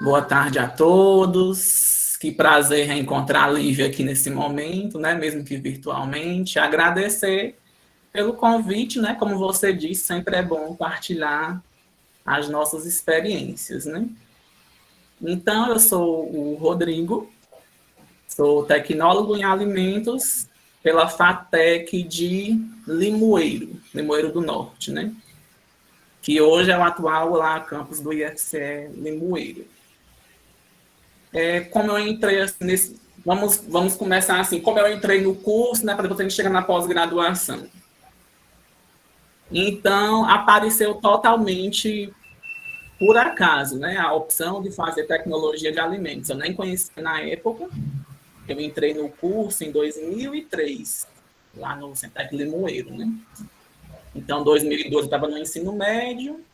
Boa tarde a todos. Que prazer reencontrar a Lívia aqui nesse momento, né? Mesmo que virtualmente. Agradecer pelo convite, né? Como você disse, sempre é bom partilhar as nossas experiências, né? Então, eu sou o Rodrigo, sou tecnólogo em alimentos pela FATEC de Limoeiro, Limoeiro do Norte, né? Que hoje é o atual lá campus do IFCE Limoeiro. Como eu entrei assim, vamos começar assim, como eu entrei no curso, né, para depois a gente chegar na pós-graduação. Então, apareceu totalmente por acaso, né, a opção de fazer tecnologia de alimentos. Eu nem conhecia na época, eu entrei no curso em 2003, lá no Centec Limoeiro, né. Então, em 2012 eu estava no ensino médio,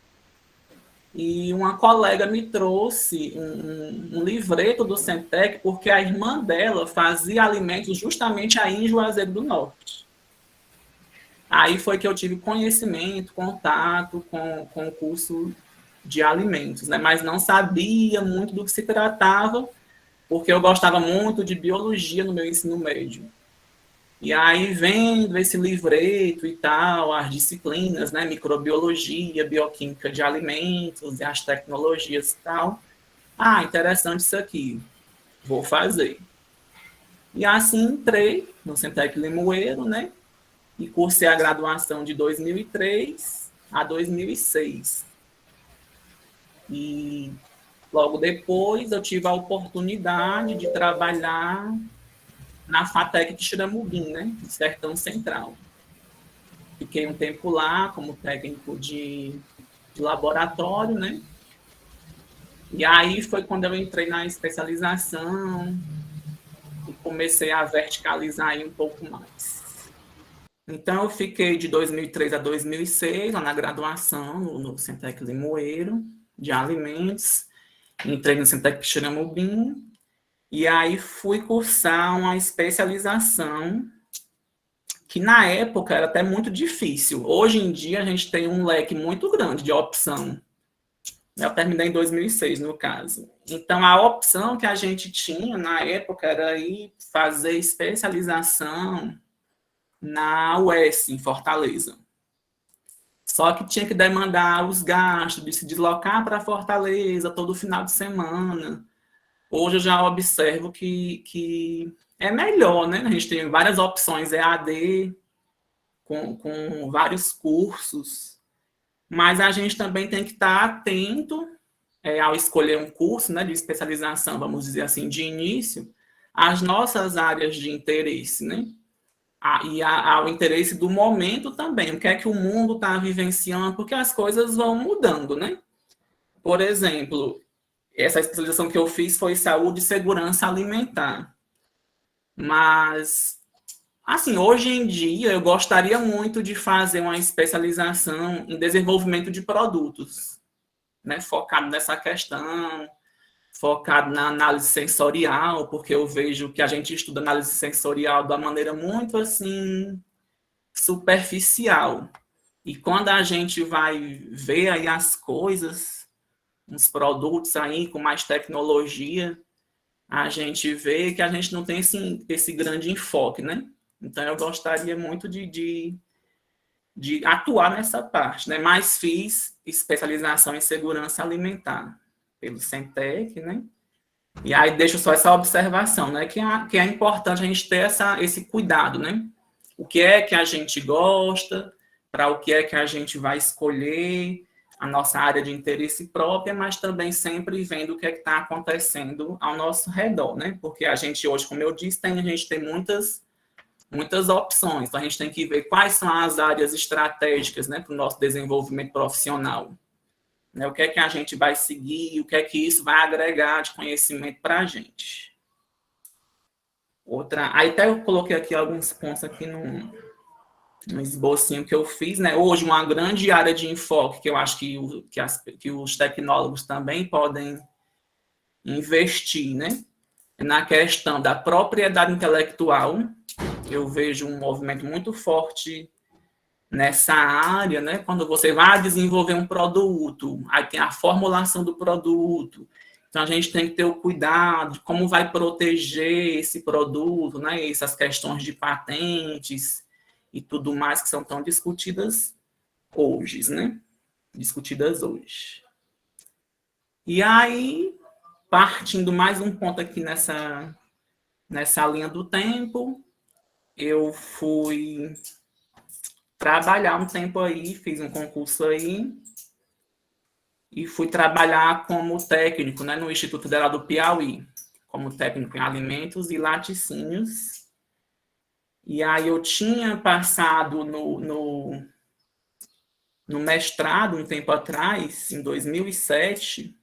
e uma colega me trouxe um livreto do Centec, porque a irmã dela fazia alimentos justamente aí em Juazeiro do Norte. Aí foi que eu tive conhecimento, contato com o curso de alimentos, né? Mas não sabia muito do que se tratava, porque eu gostava muito de biologia no meu ensino médio. E aí, vendo esse livreto e tal, as disciplinas, né, microbiologia, bioquímica de alimentos e as tecnologias e tal, interessante isso aqui, vou fazer. E assim entrei no Centec Limoeiro, né, e cursei a graduação de 2003 a 2006. E logo depois eu tive a oportunidade de trabalhar na FATEC de Xiramubim, né, no Sertão Central. Fiquei um tempo lá como técnico de laboratório, né? E aí foi quando eu entrei na especialização e comecei a verticalizar aí um pouco mais. Então, eu fiquei de 2003 a 2006, lá na graduação, no Centec Limoeiro, de alimentos. Entrei no Centec Xiramubim, e aí fui cursar uma especialização que na época era até muito difícil. Hoje em dia a gente tem um leque muito grande de opção. Eu terminei em 2006, no caso. Então, a opção que a gente tinha na época era ir fazer especialização na UES, em Fortaleza. Só que tinha que demandar os gastos de se deslocar para Fortaleza todo final de semana. Hoje eu já observo que é melhor, né? A gente tem várias opções EAD, com vários cursos, mas a gente também tem que estar atento ao escolher um curso, né, de especialização, vamos dizer assim, de início, às nossas áreas de interesse, né? Ao interesse do momento também, o que é que o mundo está vivenciando, porque as coisas vão mudando, né? Por exemplo, essa especialização que eu fiz foi saúde e segurança alimentar. Mas assim, hoje em dia, eu gostaria muito de fazer uma especialização em desenvolvimento de produtos, né? Focado nessa questão, focado na análise sensorial, porque eu vejo que a gente estuda análise sensorial de uma maneira muito, assim, superficial. E quando a gente vai ver aí as coisas, uns produtos aí com mais tecnologia, a gente vê que a gente não tem esse grande enfoque, né? Então, eu gostaria muito de atuar nessa parte, né? Mas fiz especialização em segurança alimentar pelo Centec, né? E aí deixo só essa observação, né? Que é importante a gente ter esse cuidado, né? O que é que a gente gosta, para o que é que a gente vai escolher, a nossa área de interesse própria, mas também sempre vendo o que é que está acontecendo ao nosso redor, né? Porque a gente hoje, como eu disse, a gente tem muitas opções. Então, a gente tem que ver quais são as áreas estratégicas, né, para o nosso desenvolvimento profissional. Né, o que é que a gente vai seguir, o que é que isso vai agregar de conhecimento para a gente. Aí até eu coloquei aqui alguns pontos aqui no esbocinho que eu fiz, né? Hoje, uma grande área de enfoque que eu acho que os tecnólogos também podem investir, né? Na questão da propriedade intelectual. Eu vejo um movimento muito forte nessa área, né? Quando você vai desenvolver um produto, aí tem a formulação do produto, Então, a gente tem que ter o cuidado de como vai proteger esse produto, né? Essas questões de patentes e tudo mais que são tão discutidas hoje, né? Discutidas hoje. E aí, partindo mais um ponto aqui nessa linha do tempo, eu fui trabalhar um tempo aí, fiz um concurso aí, e fui trabalhar como técnico, né, no Instituto Federal do Piauí, como técnico em alimentos e laticínios. E aí eu tinha passado no mestrado um tempo atrás, em 2007,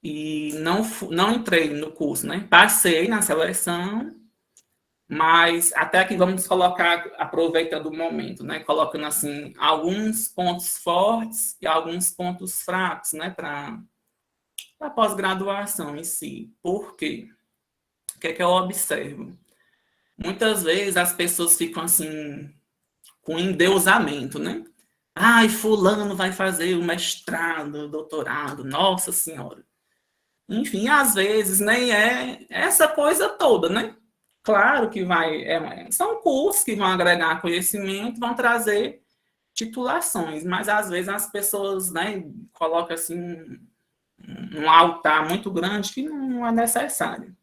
e não entrei no curso, né? Passei na seleção, mas até aqui vamos colocar, aproveitando o momento, né? Colocando assim alguns pontos fortes e alguns pontos fracos, né? Para a pós-graduação em si. Por quê? O que é que eu observo? Muitas vezes as pessoas ficam assim com endeusamento, né? Ai, fulano vai fazer o mestrado, o doutorado, nossa senhora. Enfim, às vezes nem é essa coisa toda, né? Claro que são cursos que vão agregar conhecimento, vão trazer titulações, mas às vezes as pessoas, né, colocam assim um altar muito grande que não é necessário.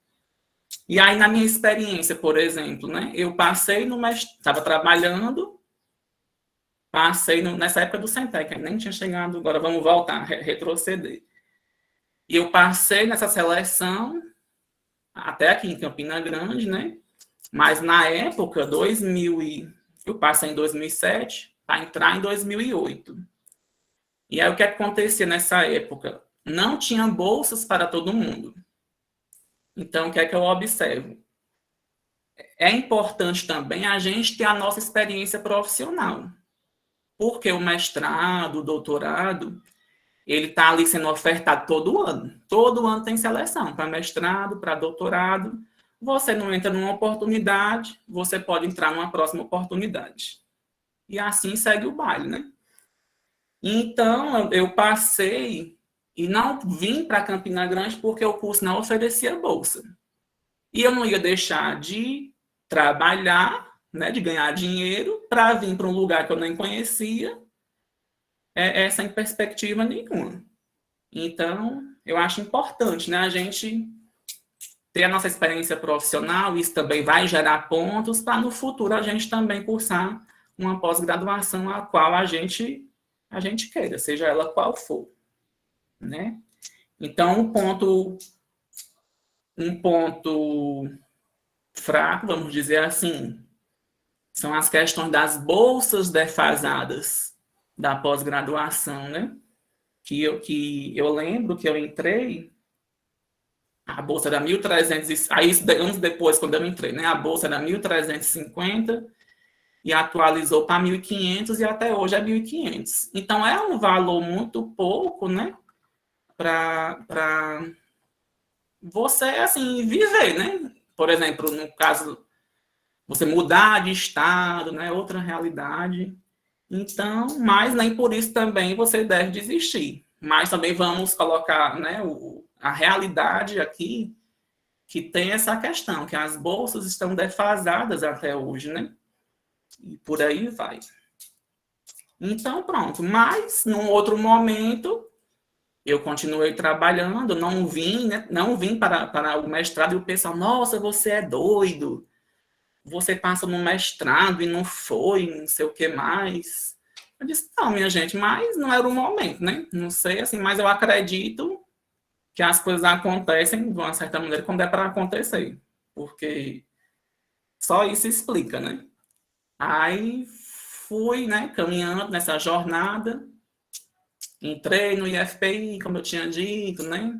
E aí, na minha experiência, por exemplo, né, eu passei no mestrado, estava trabalhando, passei nessa época do Centec, nem tinha chegado, agora vamos voltar, retroceder. E eu passei nessa seleção, até aqui em Campina Grande, né? Mas na época, eu passei em 2007 para entrar em 2008. E aí o que acontecia nessa época? Não tinha bolsas para todo mundo. Então, o que é que eu observo? É importante também a gente ter a nossa experiência profissional. Porque o mestrado, o doutorado, ele está ali sendo ofertado todo ano. Todo ano tem seleção para mestrado, para doutorado. Você não entra numa oportunidade, você pode entrar numa próxima oportunidade. E assim segue o baile, né? Então, eu passei e não vim para Campina Grande porque o curso não oferecia bolsa. E eu não ia deixar de trabalhar, né, de ganhar dinheiro, para vir para um lugar que eu nem conhecia, sem perspectiva nenhuma. Então, eu acho importante, né, a gente ter a nossa experiência profissional, isso também vai gerar pontos para no futuro a gente também cursar uma pós-graduação a qual a gente queira, seja ela qual for, né? Então, um ponto fraco, vamos dizer assim, são as questões das bolsas defasadas da pós-graduação, né? Que eu lembro que eu entrei, a bolsa era 1.300, aí anos depois, quando eu entrei, né? A bolsa era 1.350 e atualizou para 1.500 e até hoje é 1.500. Então, é um valor muito pouco, né? Para você, assim, viver, né? Por exemplo, no caso, você mudar de estado, né? Outra realidade. Então, mas nem por isso também você deve desistir. Mas também vamos colocar, né, a realidade aqui, que tem essa questão, que as bolsas estão defasadas até hoje, né? E por aí vai. Então, pronto. Mas, num outro momento, eu continuei trabalhando, não vim, né? Não vim para o mestrado e o pessoal, nossa, você é doido. Você passa no mestrado e não foi, não sei o que mais. Eu disse, não, minha gente, mas não era o momento, né? Não sei, assim, mas eu acredito que as coisas acontecem de uma certa maneira quando é para acontecer. Porque só isso explica, né? Aí fui, né, caminhando nessa jornada, entrei no IFPI, como eu tinha dito, né?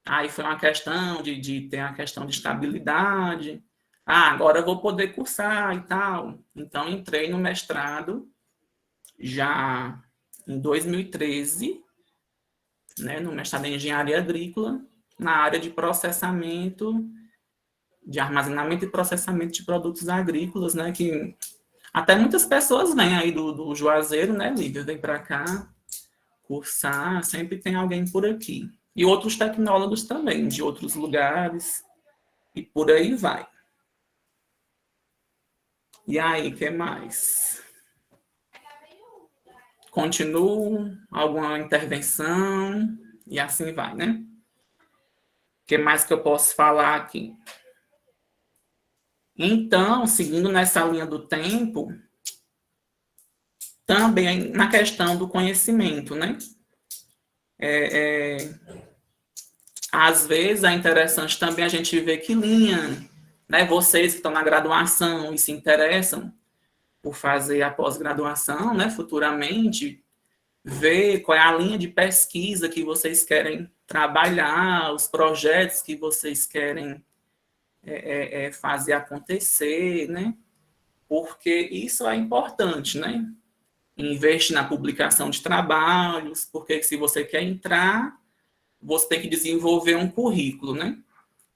Aí foi uma questão de ter a questão de estabilidade. Ah, agora eu vou poder cursar e tal. Então, entrei no mestrado já em 2013, né, no mestrado em engenharia agrícola, na área de processamento, de armazenamento e processamento de produtos agrícolas, né, que até muitas pessoas vêm aí do Juazeiro, né, Lívia, vem para cá cursar, sempre tem alguém por aqui. E outros tecnólogos também, de outros lugares, e por aí vai. E aí, o que mais? Continuo, alguma intervenção, e assim vai, né? O que mais que eu posso falar aqui? Então, seguindo nessa linha do tempo, também na questão do conhecimento, né? Às vezes é interessante também a gente ver que linha, né? Vocês que estão na graduação e se interessam por fazer a pós-graduação, né? Futuramente, ver qual é a linha de pesquisa que vocês querem trabalhar, os projetos que vocês querem fazer acontecer, né? Porque isso é importante, né? Investe na publicação de trabalhos, porque se você quer entrar, você tem que desenvolver um currículo, né?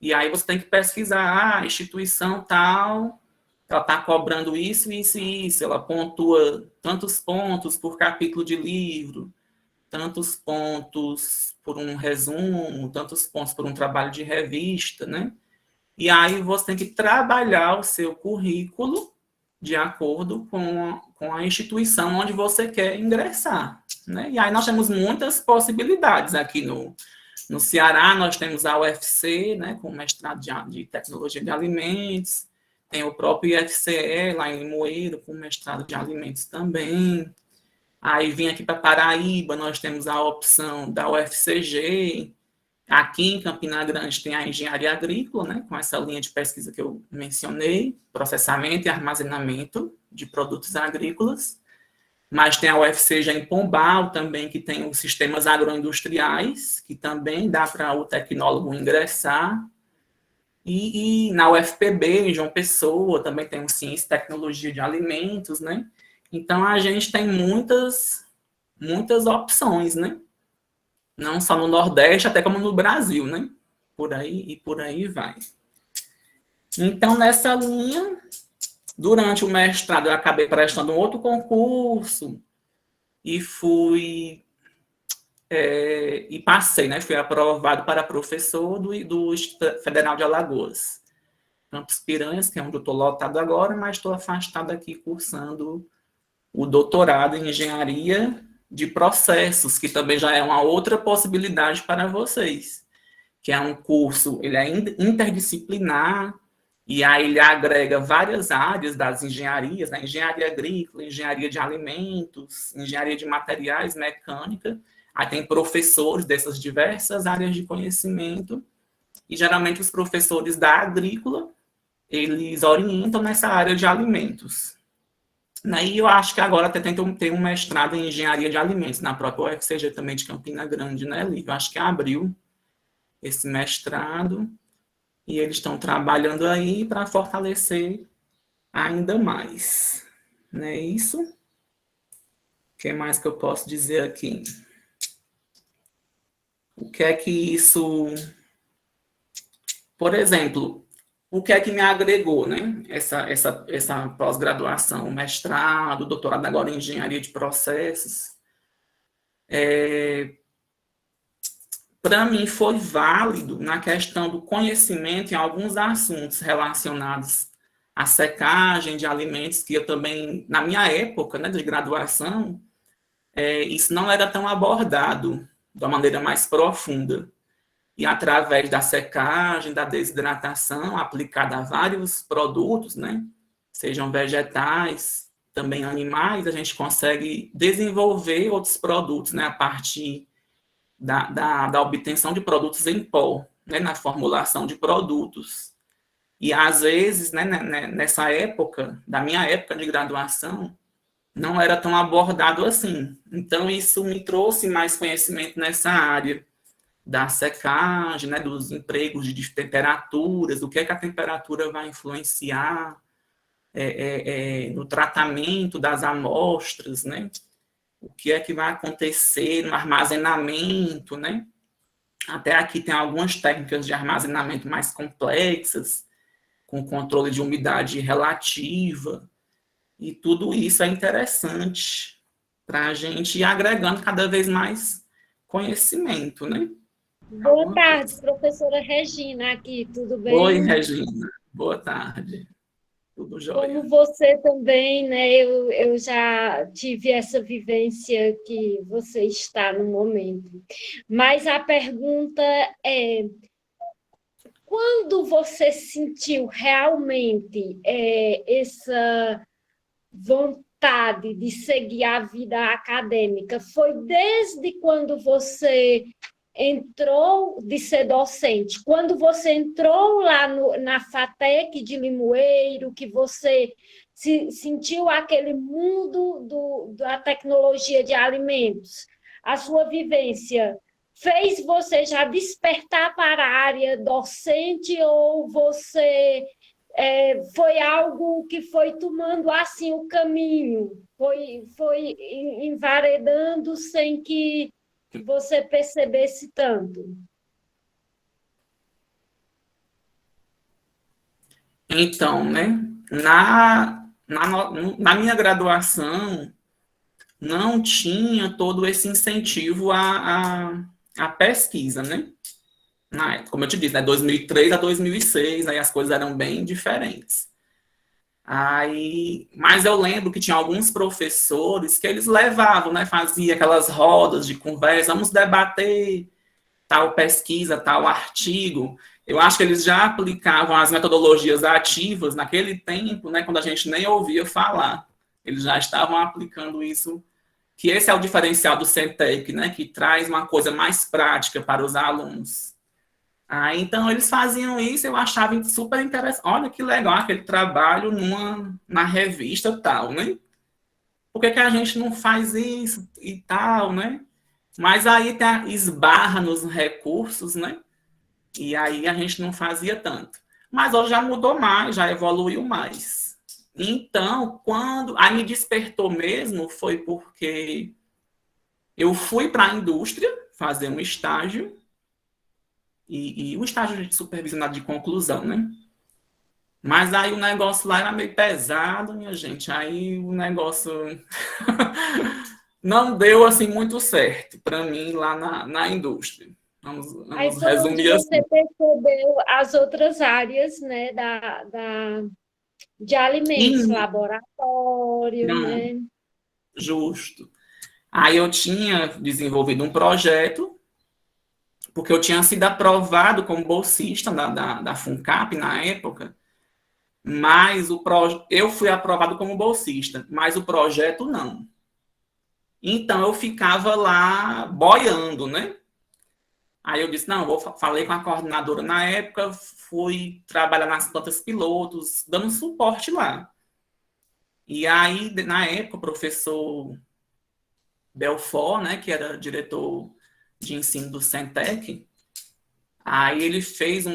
E aí você tem que pesquisar, a instituição tal, ela está cobrando isso, isso e isso, ela pontua tantos pontos por capítulo de livro, tantos pontos por um resumo, tantos pontos por um trabalho de revista, né? E aí você tem que trabalhar o seu currículo de acordo com a instituição onde você quer ingressar, né? E aí nós temos muitas possibilidades aqui no Ceará. Nós temos a UFC, né, com mestrado de tecnologia de alimentos, tem o próprio IFCE lá em Limoeiro, com mestrado de alimentos também. Aí vim aqui para Paraíba, nós temos a opção da UFCG. Aqui em Campina Grande tem a engenharia agrícola, né, com essa linha de pesquisa que eu mencionei, processamento e armazenamento de produtos agrícolas. Mas tem a UFCG em Pombal também, que tem os sistemas agroindustriais, que também dá para o tecnólogo ingressar. E na UFPB, em João Pessoa, também tem o Ciência e Tecnologia de Alimentos, né? Então, a gente tem muitas opções, né? Não só no Nordeste, até como no Brasil, né? Por aí vai. Então, nessa linha, durante o mestrado, eu acabei prestando um outro concurso e e passei, né? Fui aprovado para professor do Instituto Federal de Alagoas. Campos Piranhas, que é onde eu estou lotado agora, mas estou afastado aqui cursando o doutorado em engenharia de processos, que também já é uma outra possibilidade para vocês, que é um curso, ele é interdisciplinar, e aí ele agrega várias áreas das engenharias, né? Engenharia agrícola, engenharia de alimentos, engenharia de materiais, mecânica. Aí tem professores dessas diversas áreas de conhecimento, e geralmente os professores da agrícola, eles orientam nessa área de alimentos. E eu acho que agora até tem um mestrado em engenharia de alimentos na própria UFCG também de Campina Grande, né, Lívia? Eu acho que abriu esse mestrado e eles estão trabalhando aí para fortalecer ainda mais. Não é isso? O que mais que eu posso dizer aqui? O que é que isso... Por exemplo, o que é que me agregou, né? Essa pós-graduação, mestrado, doutorado agora em engenharia de processos. Para mim foi válido na questão do conhecimento em alguns assuntos relacionados à secagem de alimentos, que eu também, na minha época, né, de graduação, isso não era tão abordado de uma maneira mais profunda. E através da secagem, da desidratação, aplicada a vários produtos, né, sejam vegetais, também animais, a gente consegue desenvolver outros produtos, né, a partir da obtenção de produtos em pó, né, na formulação de produtos. E, às vezes, né, nessa época, da minha época de graduação, não era tão abordado assim. Então, isso me trouxe mais conhecimento nessa área da secagem, né, dos empregos de temperaturas, o que é que a temperatura vai influenciar no tratamento das amostras, né? O que é que vai acontecer no armazenamento, né? Até aqui tem algumas técnicas de armazenamento mais complexas, com controle de umidade relativa, e tudo isso é interessante para a gente ir agregando cada vez mais conhecimento, né? Boa Alguma tarde, coisa. professora Regina, aqui, tudo Oi, bem? Regina. Boa tarde. Tudo Como jóia? você também, né? Eu já tive essa vivência que você está no momento. Mas a pergunta é: quando você sentiu realmente essa vontade de seguir a vida acadêmica? Foi desde quando você entrou de ser docente, quando você entrou lá na FATEC de Limoeiro, que você sentiu aquele mundo da tecnologia de alimentos, a sua vivência fez você já despertar para a área docente ou você foi algo que foi tomando assim o caminho, foi envaredando sem que você percebesse tanto? Então, né? Na minha graduação, não tinha todo esse incentivo à pesquisa, né? Como eu te disse, né, 2003 a 2006, aí as coisas eram bem diferentes. Aí, mas eu lembro que tinha alguns professores que eles levavam, né, fazia aquelas rodas de conversa, vamos debater tal pesquisa, tal artigo. Eu acho que eles já aplicavam as metodologias ativas naquele tempo, né, quando a gente nem ouvia falar. Eles já estavam aplicando isso, que esse é o diferencial do Centec, né, que traz uma coisa mais prática para os alunos. Então eles faziam isso, eu achava super interessante. Olha que legal aquele trabalho na revista tal, né? Por que a gente não faz isso e tal, né? Mas aí esbarra nos recursos, né? E aí a gente não fazia tanto. Mas hoje já mudou mais, já evoluiu mais. Então, quando aí me despertou mesmo foi porque eu fui para a indústria fazer um estágio e um estágio de supervisionado de conclusão, né? Mas aí o negócio lá era meio pesado, minha gente. Aí o negócio não deu assim muito certo para mim lá na indústria. Aí Vamos foi onde resumir você assim. percebeu as outras áreas, né, de alimentos, E laboratório, não, né? justo. Aí eu tinha desenvolvido um projeto, porque eu tinha sido aprovado como bolsista da FUNCAP na época, mas eu fui aprovado como bolsista, mas o projeto não. Então eu ficava lá boiando, né? Aí eu disse, não, falei com a coordenadora na época, fui trabalhar nas plantas pilotos, dando suporte lá. E aí, na época, o professor Belfort, né, que era diretor de ensino do Centec, aí ele fez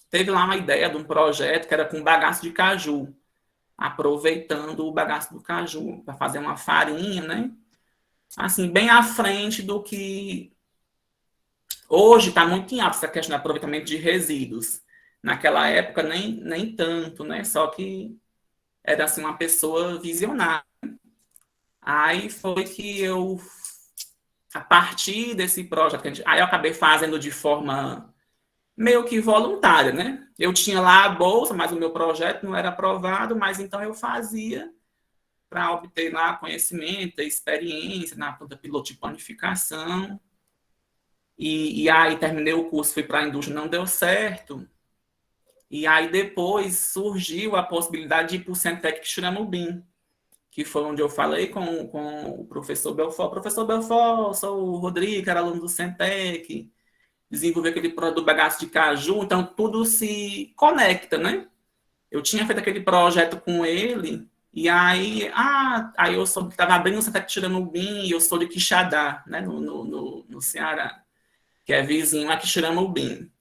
teve lá uma ideia de um projeto que era com bagaço de caju, aproveitando o bagaço do caju para fazer uma farinha, né? Assim, bem à frente do que hoje está muito em alta essa questão do aproveitamento de resíduos. Naquela época nem tanto, né? Só que era assim uma pessoa visionária. Aí foi que eu, a partir desse projeto, aí eu acabei fazendo de forma meio que voluntária, né? Eu tinha lá a bolsa, mas o meu projeto não era aprovado, mas então eu fazia para obter lá conhecimento, experiência na planta piloto de panificação. E aí terminei o curso, fui para a indústria, não deu certo. E aí depois surgiu a possibilidade de ir para o Centec Xeramubim, que foi onde eu falei com o professor Belfort. Professor Belfort, sou o Rodrigo, era aluno do Centec, desenvolvi aquele produto bagaço de caju, então tudo se conecta, né? Eu tinha feito aquele projeto com ele, e aí eu soube que estava abrindo o Centec Xeramubim, e eu sou de Quixadá, né, no Ceará, que é vizinho a Quixeramobim.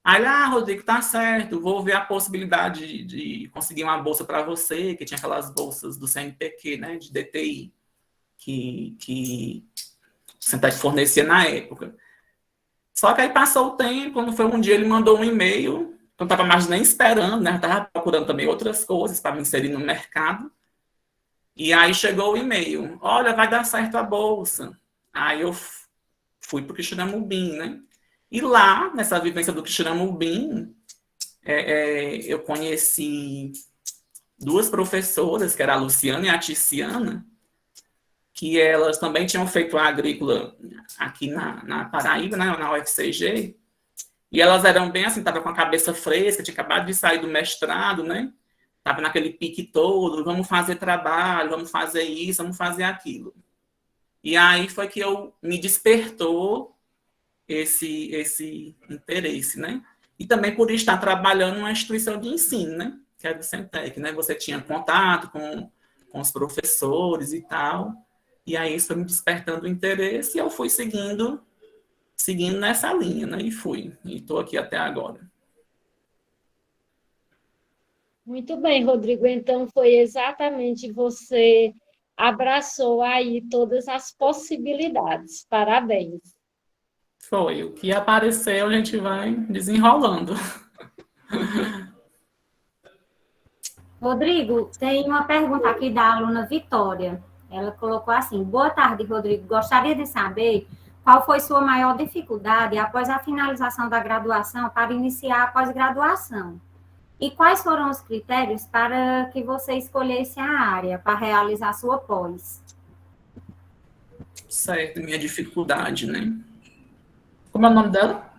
Aí, Rodrigo, tá certo, vou ver a possibilidade de conseguir uma bolsa para você, que tinha aquelas bolsas do CNPq, né, de DTI, que o Centec fornecia na época. Só que aí passou o tempo, quando foi um dia ele mandou um e-mail, eu não estava mais nem esperando, né, eu estava procurando também outras coisas para me inserir no mercado, e aí chegou o e-mail, olha, vai dar certo a bolsa. Aí eu fui para o Quixeramobim, né? E lá, nessa vivência do Quixeramobim, eu conheci duas professoras, que era a Luciana e a Ticiana, que elas também tinham feito a agrícola aqui na Paraíba, né, na UFCG, e elas eram bem assim, estavam com a cabeça fresca, tinha acabado de sair do mestrado, né? Estava naquele pique todo, vamos fazer trabalho, vamos fazer isso, vamos fazer aquilo. E aí foi que me despertou esse interesse, né? E também por estar trabalhando numa instituição de ensino, né? Que é do Centec, né? Você tinha contato com os professores e tal, e aí isso foi me despertando o interesse e eu fui seguindo nessa linha, né? E estou aqui até agora. Muito bem, Rodrigo. Então, foi exatamente você abraçou aí todas as possibilidades. Parabéns. Foi. O que apareceu, a gente vai desenrolando. Rodrigo, tem uma pergunta aqui da aluna Vitória. Ela colocou assim: boa tarde, Rodrigo. Gostaria de saber qual foi sua maior dificuldade após a finalização da graduação para iniciar a pós-graduação? E quais foram os critérios para que você escolhesse a área para realizar sua pós? Certo, minha dificuldade, né? Como é o nome dela?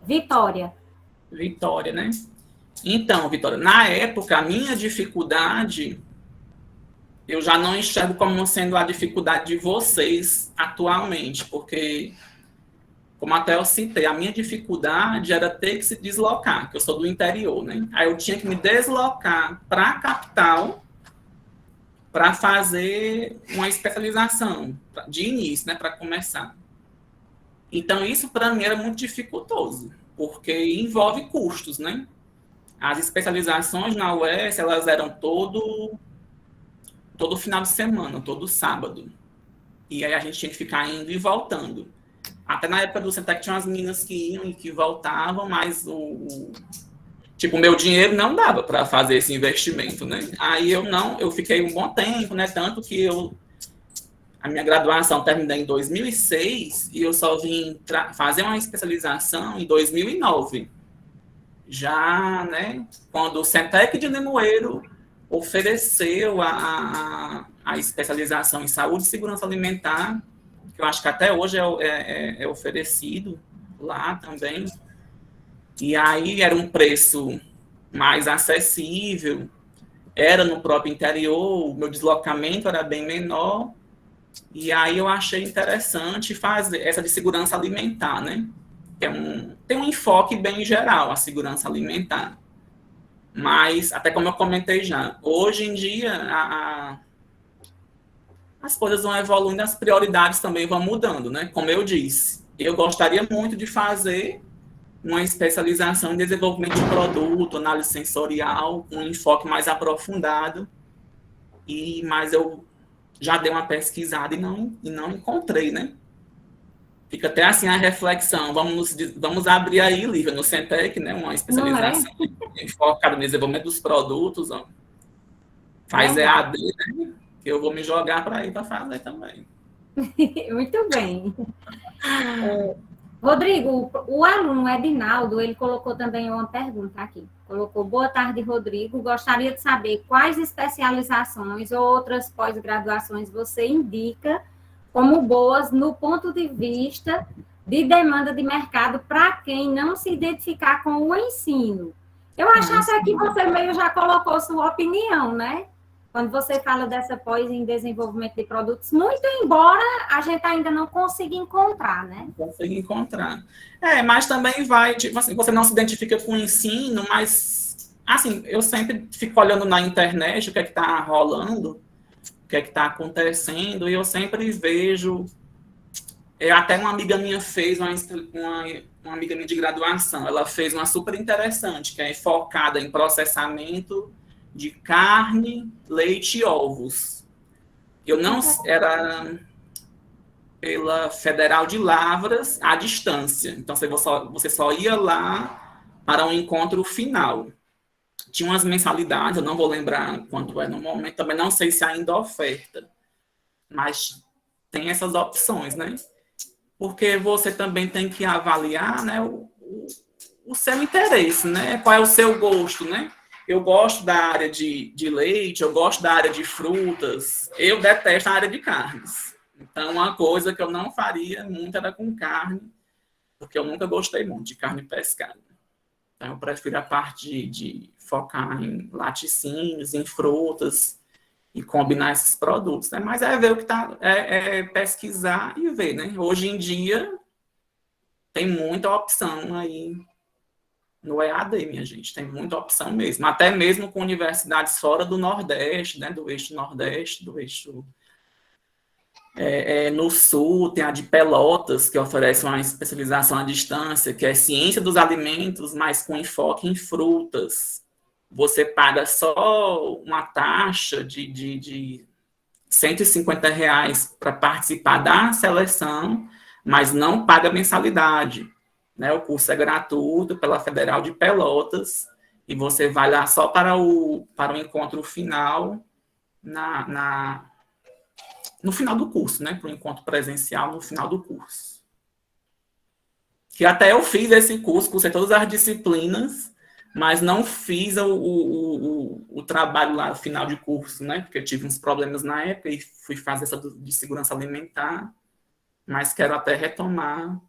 Vitória. Vitória, né? Então, Vitória, na época, a minha dificuldade, eu já não enxergo como sendo a dificuldade de vocês atualmente, porque, como até eu citei, a minha dificuldade era ter que se deslocar, que eu sou do interior, né? Aí eu tinha que me deslocar para a capital para fazer uma especialização de início, né, para começar. Então, isso para mim era muito dificultoso, porque envolve custos, né? As especializações na UES, elas eram todo final de semana, todo sábado. E aí a gente tinha que ficar indo e voltando. Até na época do Centec tinha umas meninas que iam e que voltavam, mas o meu dinheiro não dava para fazer esse investimento, né? Aí eu fiquei um bom tempo, né? Tanto que a minha graduação terminei em 2006 e eu só vim fazer uma especialização em 2009. Já, né, quando o Centec de Limoeiro ofereceu a especialização em saúde e segurança alimentar, que eu acho que até hoje é oferecido lá também, e aí era um preço mais acessível, era no próprio interior, o meu deslocamento era bem menor, e aí eu achei interessante fazer essa de segurança alimentar, né? Tem um enfoque bem geral, a segurança alimentar. Mas, até como eu comentei já, hoje em dia as coisas vão evoluindo, as prioridades também vão mudando, né? Como eu disse, eu gostaria muito de fazer uma especialização em desenvolvimento de produto, análise sensorial, com um enfoque mais aprofundado, mas eu já dei uma pesquisada e não encontrei, né? Fica até assim a reflexão, vamos abrir aí, Lívia, no Centec, né, uma especialização focada no desenvolvimento dos produtos, ó. Faz EAD, né, que eu vou me jogar para ir para fazer também. Muito bem. Rodrigo, o aluno Edinaldo, ele colocou também uma pergunta aqui. Colocou: boa tarde, Rodrigo. Gostaria de saber quais especializações ou outras pós-graduações você indica como boas no ponto de vista de demanda de mercado para quem não se identificar com o ensino. Eu acho até que você meio já colocou sua opinião, né? Quando você fala dessa pós em desenvolvimento de produtos, muito embora a gente ainda não consiga encontrar, né? Consiga encontrar. Mas também vai, tipo assim, você não se identifica com o ensino, mas, assim, eu sempre fico olhando na internet o que é que está rolando, o que é que está acontecendo, e eu sempre vejo. Até uma amiga minha fez, uma amiga minha de graduação, ela fez uma super interessante, que é focada em processamento de carne, leite e ovos. Era pela Federal de Lavras à distância. Então, você só ia lá para um encontro final. Tinha umas mensalidades, eu não vou lembrar quanto é no momento, também não sei se ainda oferta. Mas tem essas opções, né? porque você também tem que avaliar, né, o seu interesse, né? Qual é o seu gosto, né? Eu gosto da área de leite, eu gosto da área de frutas, eu detesto a área de carnes. Então, uma coisa que eu não faria muito era com carne, porque eu nunca gostei muito de carne pescada. Então, eu prefiro a parte de focar em laticínios, em frutas e combinar esses produtos, né? Mas é ver o que tá, é pesquisar e ver, né? Hoje em dia tem muita opção aí no EAD, minha gente, tem muita opção mesmo. Até mesmo com universidades fora do Nordeste, né? Do eixo Nordeste, do eixo no Sul, tem a de Pelotas, que oferece uma especialização à distância, que é ciência dos alimentos, mas com enfoque em frutas. Você paga só uma taxa de R$ 150 para participar da seleção, mas não paga mensalidade. Né? O curso é gratuito pela Federal de Pelotas, e você vai lá só para o encontro final no final do curso, né? Para o encontro presencial no final do curso. Que até eu fiz esse curso, cursei todas as disciplinas, mas não fiz o trabalho lá no final de curso, né? Porque eu tive uns problemas na época e fui fazer essa de segurança alimentar, mas quero até retomar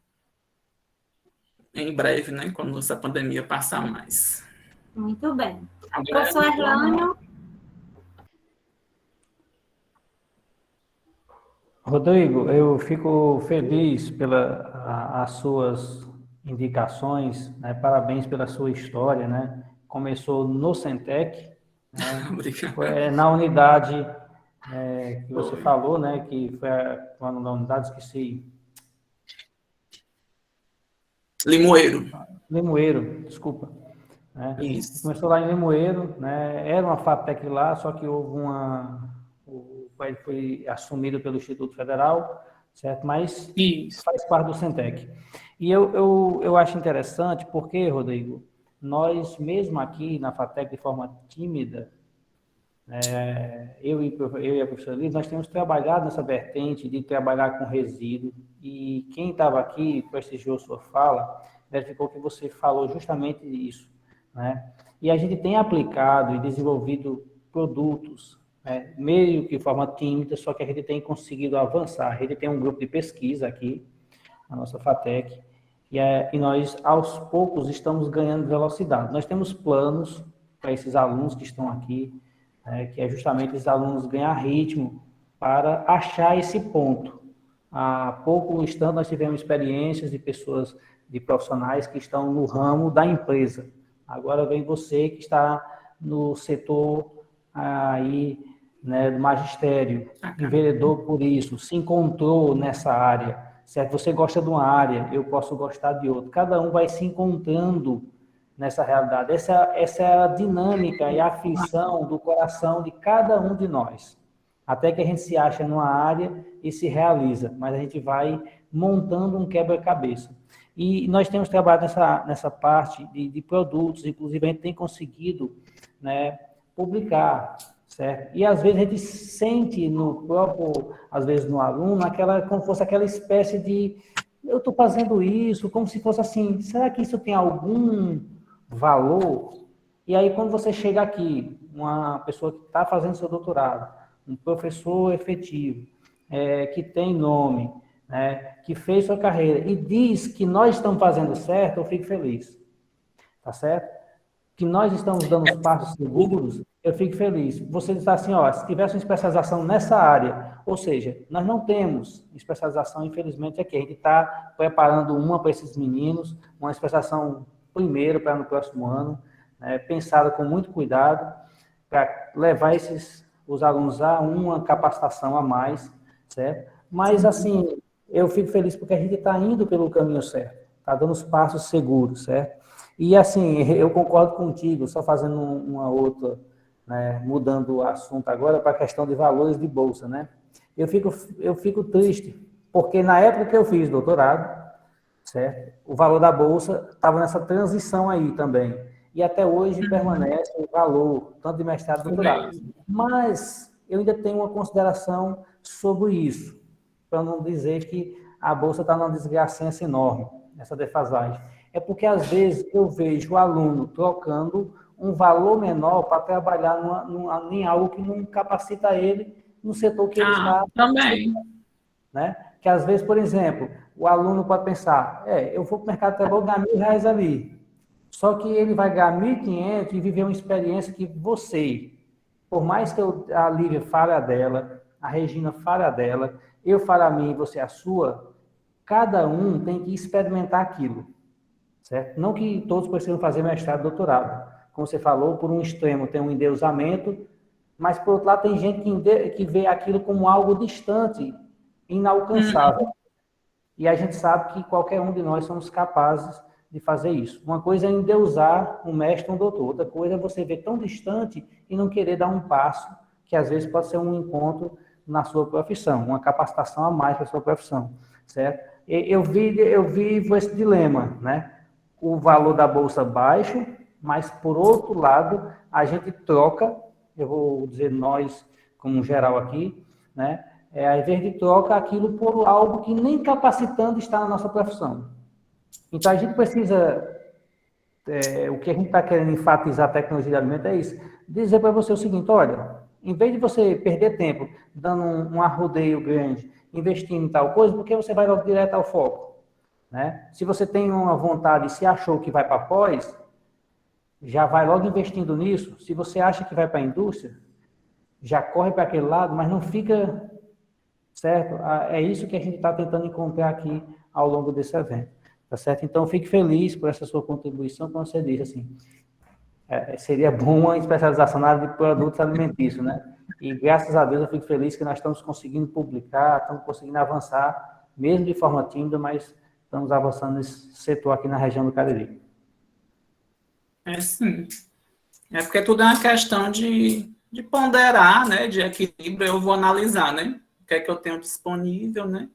em breve, né? Quando essa pandemia passar mais. Muito bem. Agora, Professor Erlânio. Rodrigo, eu fico feliz pelas as suas indicações, né? Parabéns pela sua história, né? Começou no Centec, né? Obrigado. Na unidade que você falou, né? Que foi uma das unidades que se... Limoeiro, desculpa. Né? Isso. Começou lá em Limoeiro, né? Era uma FATEC lá, só que houve foi assumido pelo Instituto Federal, certo? Mas Isso. faz parte do Centec. E eu acho interessante porque, Rodrigo, nós mesmo aqui na FATEC, de forma tímida, eu e a professora Liz, nós temos trabalhado nessa vertente de trabalhar com resíduo, e quem estava aqui, prestigiou sua fala, verificou que você falou justamente isso, né? E a gente tem aplicado e desenvolvido produtos, meio que de forma tímida, só que a gente tem conseguido avançar. A gente tem um grupo de pesquisa aqui, a nossa FATEC, e nós, aos poucos, estamos ganhando velocidade. Nós temos planos para esses alunos que estão aqui, que é justamente esses alunos ganhar ritmo para achar esse ponto. Há pouco instante, nós tivemos experiências de pessoas, de profissionais que estão no ramo da empresa. Agora vem você que está no setor aí, né, do magistério, enveredou por isso, se encontrou nessa área, certo? Você gosta de uma área, eu posso gostar de outra. Cada um vai se encontrando nessa realidade. Essa é a dinâmica e a aflição do coração de cada um de nós. Até que a gente se acha numa área e se realiza, mas a gente vai montando um quebra-cabeça. E nós temos trabalhado nessa parte de produtos, inclusive a gente tem conseguido, né, publicar, certo? E às vezes a gente sente no próprio, às vezes no aluno, como fosse aquela espécie de, eu estou fazendo isso, como se fosse assim, será que isso tem algum valor? E aí quando você chega aqui, uma pessoa que está fazendo seu doutorado, um professor efetivo, que tem nome, né, que fez sua carreira e diz que nós estamos fazendo certo, eu fico feliz, tá certo? Que nós estamos dando os passos seguros, eu fico feliz. Você está assim, ó, se tivesse uma especialização nessa área, ou seja, nós não temos especialização, infelizmente, aqui. A gente está preparando uma para esses meninos, uma especialização primeiro para no próximo ano, pensada com muito cuidado, para levar os alunos a uma capacitação a mais, certo? Mas, assim, eu fico feliz porque a gente está indo pelo caminho certo, está dando os passos seguros, certo? E, assim, eu concordo contigo, só fazendo uma outra, né, mudando o assunto agora para a questão de valores de bolsa, né? Eu fico triste, porque na época que eu fiz doutorado, certo? O valor da bolsa estava nessa transição aí também. E até hoje permanece o valor, tanto de mestrado e doutorado. Mas eu ainda tenho uma consideração sobre isso, para não dizer que a bolsa está numa desgraçança enorme, essa defasagem. É porque, às vezes, eu vejo o aluno trocando um valor menor para trabalhar em algo que não capacita ele no setor que ele está. Também. Né? Que, às vezes, por exemplo, o aluno pode pensar, eu vou para o mercado de trabalho ganhar R$1.000 ali. Só que ele vai ganhar 1.500 e viver uma experiência que você, por mais que a Lívia fale a dela, a Regina fale a dela, eu fale a minha e você a sua, cada um tem que experimentar aquilo. Certo? Não que todos precisam fazer mestrado e doutorado. Como você falou, por um extremo tem um endeusamento, mas por outro lado tem gente que vê aquilo como algo distante, inalcançável. E a gente sabe que qualquer um de nós somos capazes de fazer isso. Uma coisa é endeusar um mestre, um doutor. Outra coisa é você ver tão distante e não querer dar um passo, que às vezes pode ser um encontro na sua profissão, uma capacitação a mais para a sua profissão. Certo? Eu vivo esse dilema, né? O valor da bolsa baixo, mas, por outro lado, a gente troca, eu vou dizer nós, como geral aqui, né? Ao invés de troca aquilo por algo que nem capacitando está na nossa profissão. Então, a gente precisa, o que a gente está querendo enfatizar a tecnologia de alimento é isso, dizer para você o seguinte, olha, em vez de você perder tempo dando um arrodeio grande, investindo em tal coisa, porque você vai logo direto ao foco. Né? Se você tem uma vontade e se achou que vai para pós, já vai logo investindo nisso. Se você acha que vai para a indústria, já corre para aquele lado, mas não fica certo. É isso que a gente está tentando encontrar aqui ao longo desse evento. Tá certo? Então, fique feliz por essa sua contribuição, como você disse, assim, seria bom uma especialização na área de produtos alimentícios, né? E graças a Deus eu fico feliz que nós estamos conseguindo publicar, estamos conseguindo avançar, mesmo de forma tímida, mas estamos avançando nesse setor aqui na região do Cariri. Sim. É porque tudo é uma questão de ponderar, né? De equilíbrio, eu vou analisar, né? O que é que eu tenho disponível, né?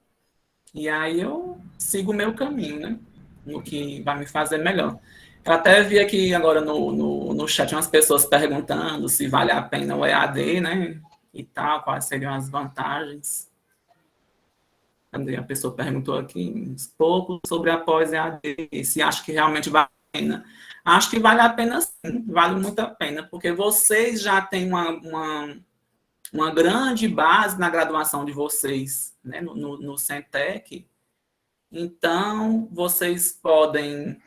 E aí eu sigo o meu caminho, né? No que vai me fazer melhor. Eu até vi aqui agora no chat umas pessoas perguntando se vale a pena o EAD, né? E tal, quais seriam as vantagens. A pessoa perguntou aqui um pouco sobre a pós-EAD, se acha que realmente vale a pena. Acho que vale a pena sim, vale muito a pena, porque vocês já têm uma grande base na graduação de vocês, né, no Centec. Então, vocês podem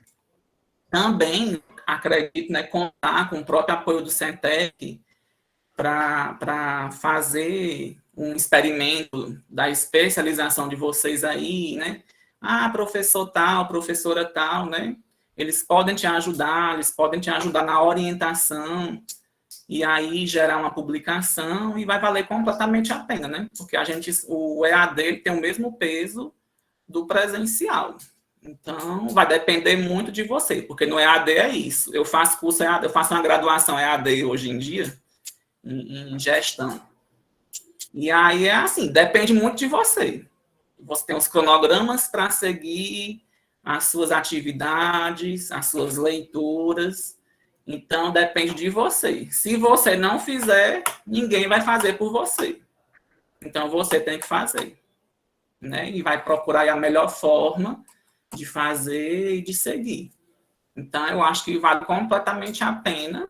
também, acredito, né, contar com o próprio apoio do Centec para fazer um experimento da especialização de vocês aí, né? Professor tal, professora tal, né? Eles podem te ajudar na orientação, e aí gerar uma publicação, e vai valer completamente a pena, né? Porque o EAD tem o mesmo peso do presencial. Então, vai depender muito de você, porque no EAD é isso. Eu faço curso EAD, eu faço uma graduação EAD hoje em dia, em gestão. E aí é assim, depende muito de você. Você tem os cronogramas para seguir, as suas atividades, as suas leituras. Então, depende de você. Se você não fizer, ninguém vai fazer por você. Então, você tem que fazer. Né? E vai procurar a melhor forma de fazer e de seguir. Então, eu acho que vale completamente a pena.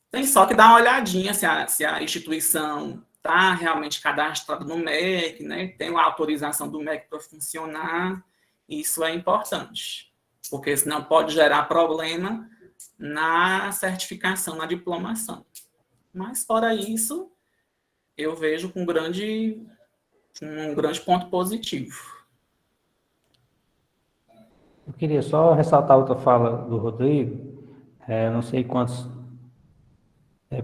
Tem só que dar uma olhadinha se a instituição está realmente cadastrada no MEC, né? Tem uma autorização do MEC para funcionar. Isso é importante, porque senão pode gerar problema na certificação, na diplomação. Mas, fora isso, eu vejo com um grande ponto positivo. Eu queria só ressaltar outra fala do Rodrigo, não sei quantos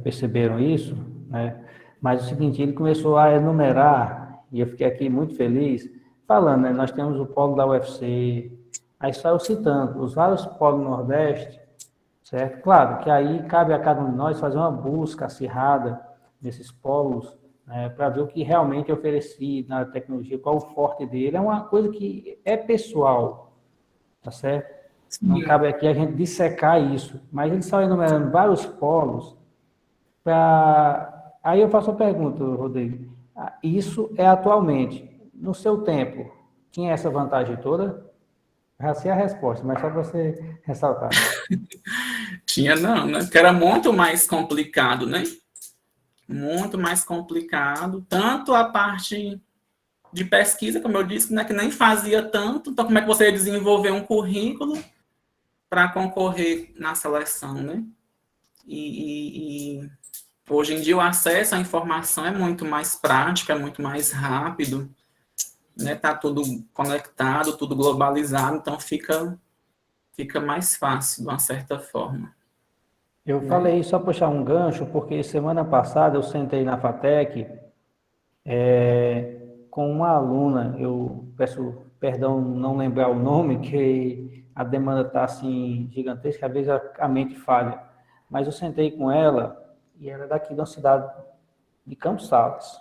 perceberam isso, né? Mas o seguinte, ele começou a enumerar, e eu fiquei aqui muito feliz, falando, né? Nós temos o polo da UFC, aí saiu citando os vários polos do Nordeste, certo? Claro que aí cabe a cada um de nós fazer uma busca acirrada nesses polos, né, para ver o que realmente é oferecido na tecnologia, qual o forte dele. É uma coisa que é pessoal, tá certo? Sim. Não cabe aqui a gente dissecar isso, mas ele saiu enumerando vários polos para... Aí eu faço a pergunta, Rodrigo, isso é atualmente, no seu tempo, tinha essa vantagem toda? Já sei a resposta, mas só para você ressaltar. Tinha não, né? Porque era muito mais complicado, né? Muito mais complicado. Tanto a parte de pesquisa, como eu disse, né, que nem fazia tanto. Então, como é que você ia desenvolver um currículo para concorrer na seleção, né? E hoje em dia o acesso à informação é muito mais prático, é muito mais rápido, né? Tá tudo conectado, tudo globalizado, então fica mais fácil, de uma certa forma. Eu falei só puxar um gancho, porque semana passada eu sentei na FATEC com uma aluna, eu peço perdão não lembrar o nome, que a demanda está assim gigantesca, às vezes a mente falha, mas eu sentei com ela e ela é daqui da cidade de Campos Sales.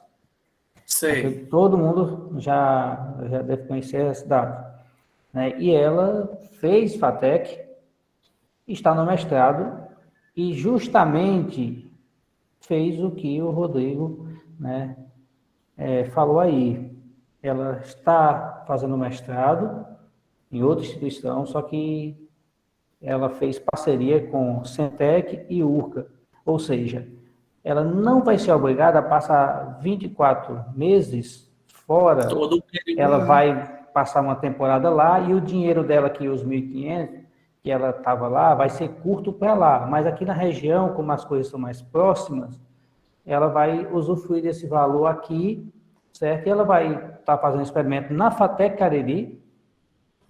Sei. Todo mundo já deve conhecer a cidade, né? E ela fez FATEC, está no mestrado e justamente fez o que o Rodrigo, né, falou aí. Ela está fazendo mestrado em outra instituição, só que ela fez parceria com Centec e URCA, ou seja, ela não vai ser obrigada a passar 24 meses fora, Todo período, ela né? vai passar uma temporada lá e o dinheiro dela, que os 1.500, que ela estava lá, vai ser curto para lá, mas aqui na região, como as coisas são mais próximas, ela vai usufruir desse valor aqui, certo? E ela vai estar fazendo experimento na FATEC Cariri,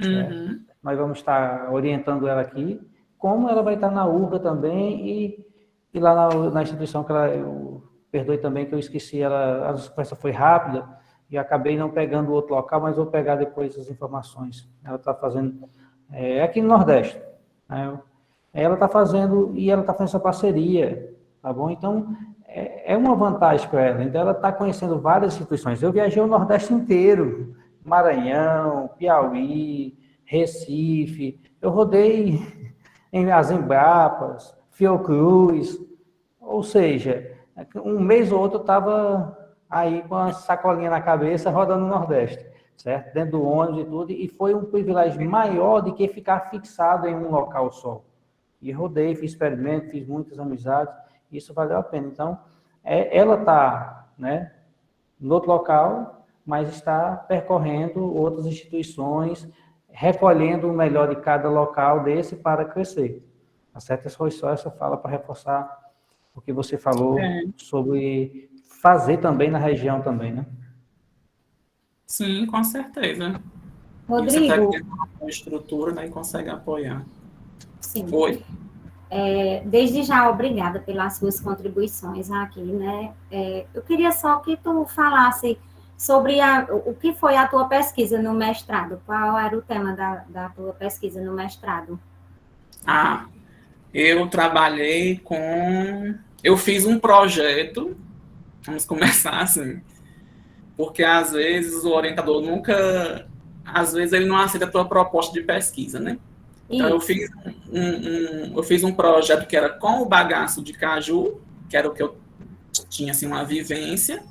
certo? Nós vamos estar orientando ela aqui, como ela vai estar na URGA também e lá na instituição que ela, eu perdoe também que eu esqueci, ela, a resposta foi rápida e acabei não pegando o outro local, mas vou pegar depois as informações. Ela está fazendo, aqui no Nordeste, né? Ela está fazendo, e ela está fazendo essa parceria, tá bom? Então, é uma vantagem para ela. Então, ela está conhecendo várias instituições. Eu viajei o Nordeste inteiro, Maranhão, Piauí, Recife, eu rodei em as Embrapas, Fiocruz, ou seja, um mês ou outro eu estava aí com a sacolinha na cabeça rodando no Nordeste, certo? Dentro do ônibus e tudo, e foi um privilégio maior do que ficar fixado em um local só. E rodei, fiz experimento, fiz muitas amizades, isso valeu a pena. Então, ela está, né, no outro local, mas está percorrendo outras instituições, recolhendo o melhor de cada local desse para crescer. A certa foi só essa fala para reforçar o que você falou sobre fazer também na região também, né? Sim, com certeza. Rodrigo. E você tem uma estrutura, né, e consegue apoiar. Sim. Foi. Desde já, obrigada pelas suas contribuições aqui, né? Eu queria só que tu falasse sobre o que foi a tua pesquisa no mestrado. Qual era o tema da tua pesquisa no mestrado? Eu trabalhei com... Eu fiz um projeto, vamos começar assim, porque às vezes o orientador nunca... Às vezes ele não aceita a tua proposta de pesquisa, né? Então, eu fiz um projeto que era com o bagaço de caju, que era o que eu tinha, assim, uma vivência,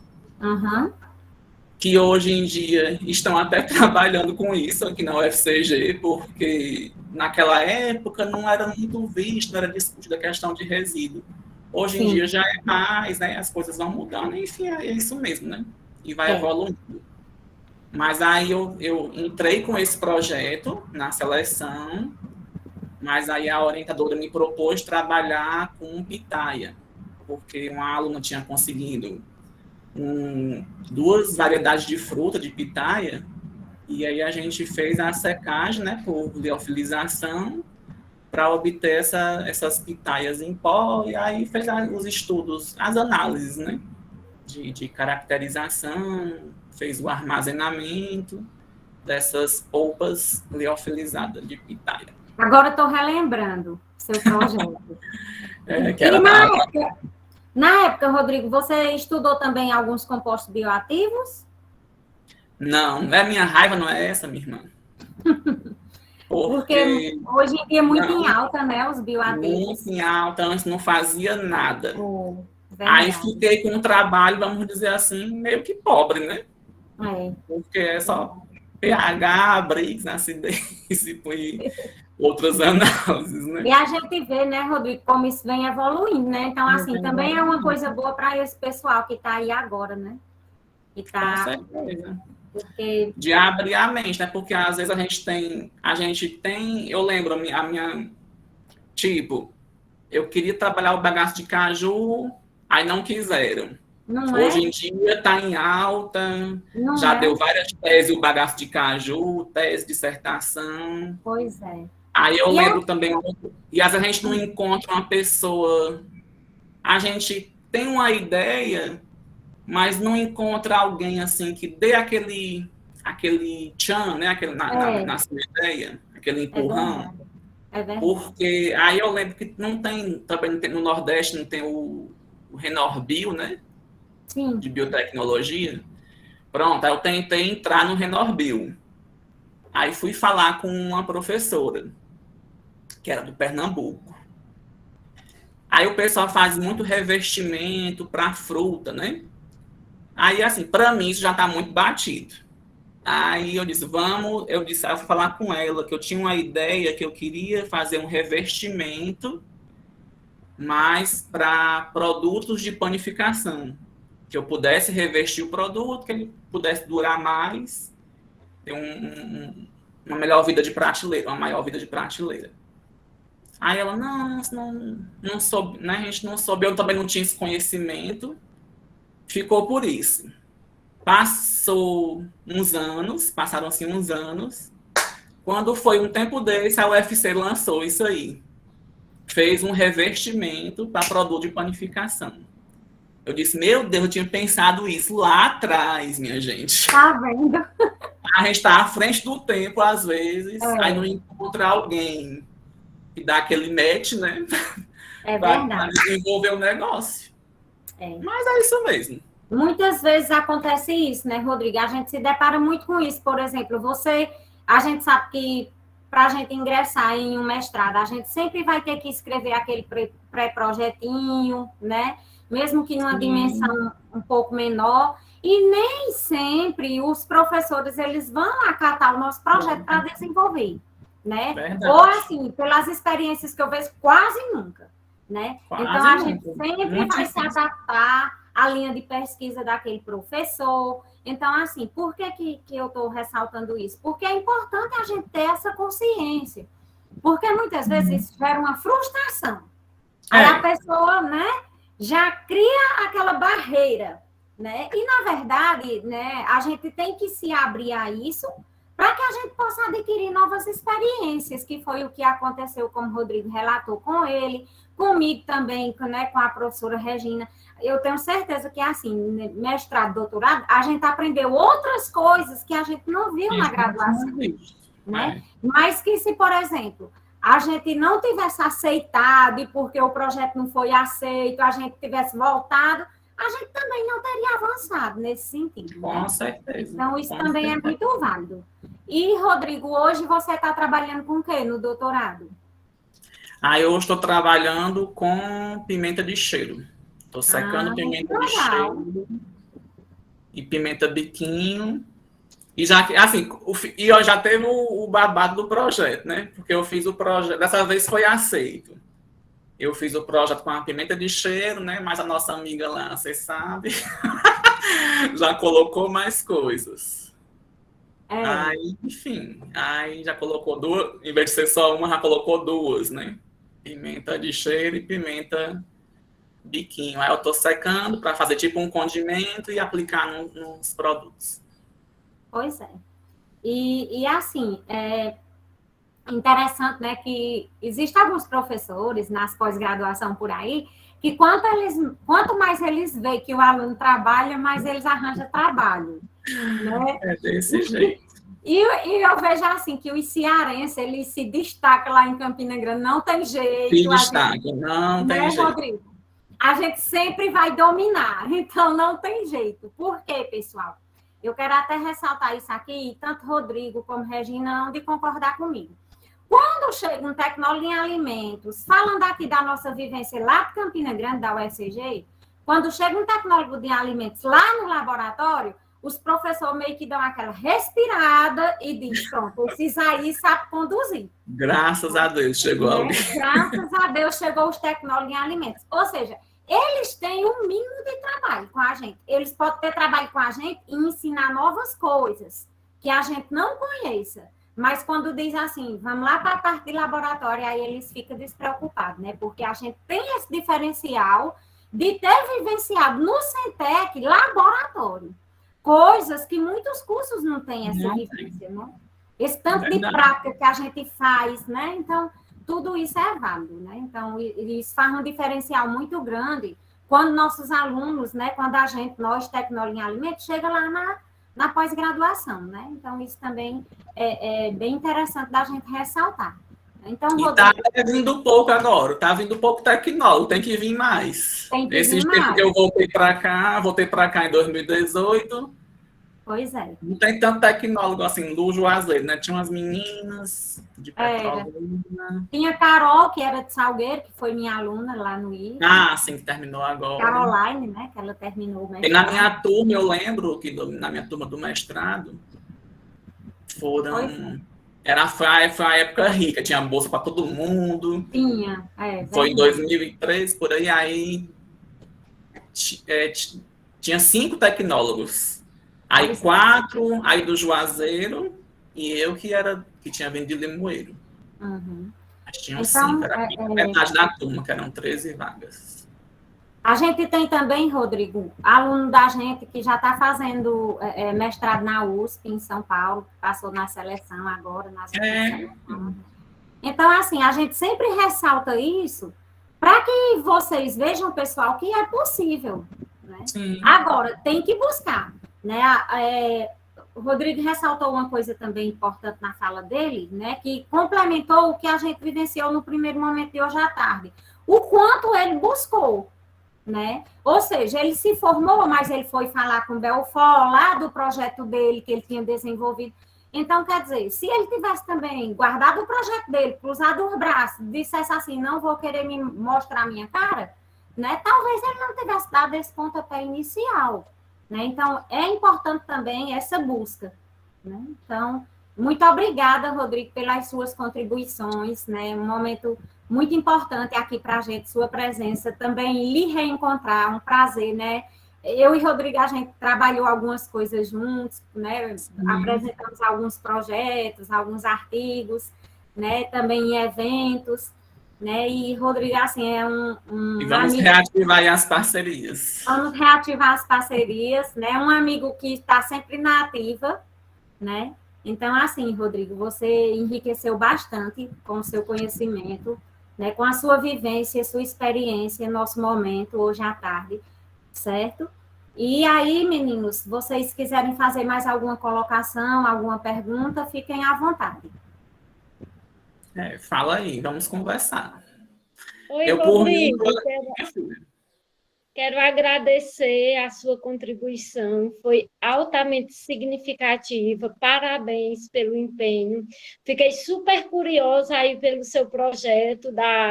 que hoje em dia estão até trabalhando com isso aqui na UFCG, porque naquela época não era muito visto, não era discutida a questão de resíduo. Hoje em dia já é mais, né? As coisas vão mudando, enfim, é isso mesmo, né? E vai evoluindo. Mas aí eu entrei com esse projeto na seleção, mas aí a orientadora me propôs trabalhar com pitaia, porque uma aluna tinha conseguido 2 variedades de fruta de pitaia, e aí a gente fez a secagem, né, por liofilização, para obter essas pitaias em pó, e aí fez os estudos, as análises, né, de caracterização, fez o armazenamento dessas polpas liofilizadas de pitaia. Agora estou relembrando seu projeto. Que era na época, Rodrigo, você estudou também alguns compostos bioativos? Não, a minha raiva não é essa, minha irmã. Porque hoje em dia é muito em alta, né, os bioativos. Muito em alta, antes não fazia nada. Aí fiquei com um trabalho, vamos dizer assim, meio que pobre, né? Porque é só pH, Briggs, acidez e outras análises, né? E a gente vê, né, Rodrigo, como isso vem evoluindo, né? Então, assim, também é uma coisa boa para esse pessoal que está aí agora, né? Que Com tá, certeza. porque De abrir a mente, né? Porque às vezes a gente tem, eu lembro tipo, eu queria trabalhar o bagaço de caju, aí não quiseram. não é, Hoje em dia está em alta, não já é, deu várias teses o bagaço de caju, tese, dissertação. pois é. Aí eu E é, lembro também, e às vezes a gente não encontra uma pessoa, a gente tem uma ideia, mas não encontra alguém assim que dê aquele tchan, né? Aquele, é, na sua ideia, aquele é empurrão. verdade, é verdade. Porque aí eu lembro que não tem, também não tem, no Nordeste não tem o Renorbio, né? Sim, De biotecnologia. Pronto, aí eu tentei entrar no Renorbio. Aí fui falar com uma professora, que era do Pernambuco. Aí o pessoal faz muito revestimento para fruta, né? Aí, assim, para mim isso já está muito batido. Aí eu disse, eu fui falar com ela que eu tinha uma ideia que eu queria fazer um revestimento, mas para produtos de panificação. Que eu pudesse revestir o produto, que ele pudesse durar mais, ter uma melhor vida de prateleira, uma maior vida de prateleira. Aí ela, não soube, né? A gente não soube, eu também não tinha esse conhecimento, ficou por isso. Passaram assim uns anos, quando foi um tempo desse, a UFC lançou isso aí. Fez um revestimento para produto de panificação. Eu disse, meu Deus, eu tinha pensado isso lá atrás, minha gente. tá vendo? A gente está à frente do tempo, às vezes, aí não É, encontra alguém que dá aquele match, né? é Para verdade. desenvolver o negócio. É. Mas é isso mesmo. Muitas vezes acontece isso, né, Rodrigo? A gente se depara muito com isso. Por exemplo, a gente sabe que para a gente ingressar em um mestrado, a gente sempre vai ter que escrever aquele pré-projetinho, né? Mesmo que numa dimensão um pouco menor. E nem sempre os professores eles vão acatar o nosso projeto para desenvolver, né? Verdade. Ou assim, pelas experiências que eu vejo, quase nunca, né? Quase então a gente nunca. sempre Muito vai se difícil. adaptar à linha de pesquisa daquele professor. Então, assim, por que eu estou ressaltando isso? Porque é importante a gente ter essa consciência. Porque muitas vezes isso gera uma frustração. Aí a pessoa, né, já cria aquela barreira, né? E, na verdade, né, a gente tem que se abrir a isso para que a gente possa adquirir novas experiências, que foi o que aconteceu, como o Rodrigo relatou com ele, comigo também, né, com a professora Regina. Eu tenho certeza que, assim, mestrado, doutorado, a gente aprendeu outras coisas que a gente não viu na graduação, né? Mas que se, por exemplo, a gente não tivesse aceitado e porque o projeto não foi aceito, a gente tivesse voltado, a gente também não teria avançado nesse sentido. Com Né? certeza. Então, isso Com também certeza. é muito válido. E, Rodrigo, hoje você está trabalhando com o quê no doutorado? Aí eu estou trabalhando com pimenta de cheiro. Estou secando pimenta de cheiro e pimenta biquinho. E já, assim, e eu já teve o babado do projeto, né? Porque eu fiz o projeto, dessa vez foi aceito. Eu fiz o projeto com a pimenta de cheiro, né? Mas a nossa amiga lá, você sabe, já colocou mais coisas. Aí, enfim, aí já colocou duas, em vez de ser só uma, já colocou duas, né? Pimenta de cheiro e pimenta biquinho. Aí eu tô secando para fazer tipo um condimento e aplicar nos produtos. Pois é. E assim, é interessante, né, que existem alguns professores nas pós-graduação por aí, que quanto mais eles veem que o aluno trabalha, mais eles arranjam trabalho, né? É desse jeito. E eu vejo assim, que os cearenses, eles se destacam lá em Campina Grande, não tem jeito. Se destaca, não tem jeito. Rodrigo? A gente sempre vai dominar, então não tem jeito. Por quê, pessoal? Eu quero até ressaltar isso aqui, tanto Rodrigo como Regina hão de concordar comigo. Quando chega um tecnólogo em alimentos, falando aqui da nossa vivência lá de Campina Grande, da UFCG, quando chega um tecnólogo de alimentos lá no laboratório, os professores meio que dão aquela respirada e diz, pronto, esse Isaí sabe conduzir. Graças a Deus chegou Né? alguém. Graças a Deus chegou os tecnólogos em alimentos. Ou seja, eles têm um mínimo de trabalho com a gente. Eles podem ter trabalho com a gente e ensinar novas coisas que a gente não conheça. Mas quando diz assim, vamos lá para a parte de laboratório, aí eles ficam despreocupados, né? Porque a gente tem esse diferencial de ter vivenciado no Centec laboratório. Coisas que muitos cursos não têm essa vivência, né? Esse tanto de prática que a gente faz, né? Então, tudo isso é válido, né? Então, isso faz um diferencial muito grande quando nossos alunos, né? Quando nós, tecnólogos em alimentos, chega lá na pós-graduação, né? Então, isso também é bem interessante da gente ressaltar. Então, E tá vindo pouco agora, tá vindo pouco tecnólogo, tem que vir mais. Tem que Esses vir tempos mais. que eu voltei para cá em 2018, Pois é. não tem tanto tecnólogo assim, do Juazeiro, né? Tinha umas meninas de Petrolina. Tinha Carol, que era de Salgueiro, que foi minha aluna lá no I. Ah, sim, que terminou agora. Caroline, né? Que ela terminou o mestrado. E na minha turma, eu lembro que na minha turma do mestrado, foi a época rica, tinha bolsa para todo mundo. Tinha, Foi em 2003, por aí tinha 5 tecnólogos. Aí 4, aí do Juazeiro, e eu que tinha vindo de Limoeiro. Uhum. Mas tinham 5, era metade da turma, que eram 13 vagas. A gente tem também, Rodrigo, aluno da gente que já está fazendo mestrado na USP, em São Paulo, passou na seleção agora, Então, assim, a gente sempre ressalta isso para que vocês vejam, pessoal, que é possível. Né? Agora, tem que buscar. Né? O Rodrigo ressaltou uma coisa também importante na fala dele, né? Que complementou o que a gente vivenciou no primeiro momento de hoje à tarde. O quanto ele buscou. Né? Ou seja, ele se formou, mas ele foi falar com o Belfort lá do projeto dele que ele tinha desenvolvido. Então, quer dizer, se ele tivesse também guardado o projeto dele, cruzado os braços, dissesse assim, não vou querer me mostrar a minha cara, né? Talvez ele não tivesse dado esse pontapé inicial. Né? Então, é importante também essa busca. Né? Então, muito obrigada, Rodrigo, pelas suas contribuições. Né? Um momento muito importante aqui para a gente, sua presença, também lhe reencontrar, um prazer, né? Eu e Rodrigo, a gente trabalhou algumas coisas juntos, né? Apresentamos alguns projetos, alguns artigos, né? Também em eventos, né? E Rodrigo, assim, é e vamos reativar as parcerias. Vamos reativar as parcerias, né? Um amigo que está sempre na ativa, né? Então, assim, Rodrigo, você enriqueceu bastante com o seu conhecimento, né, com a sua vivência, sua experiência, nosso momento, hoje à tarde, certo? E aí, meninos, vocês quiserem fazer mais alguma colocação, alguma pergunta, fiquem à vontade. Fala aí, vamos conversar. Oi, Rodrigo, quero agradecer a sua contribuição, foi altamente significativa, parabéns pelo empenho. Fiquei super curiosa aí pelo seu projeto da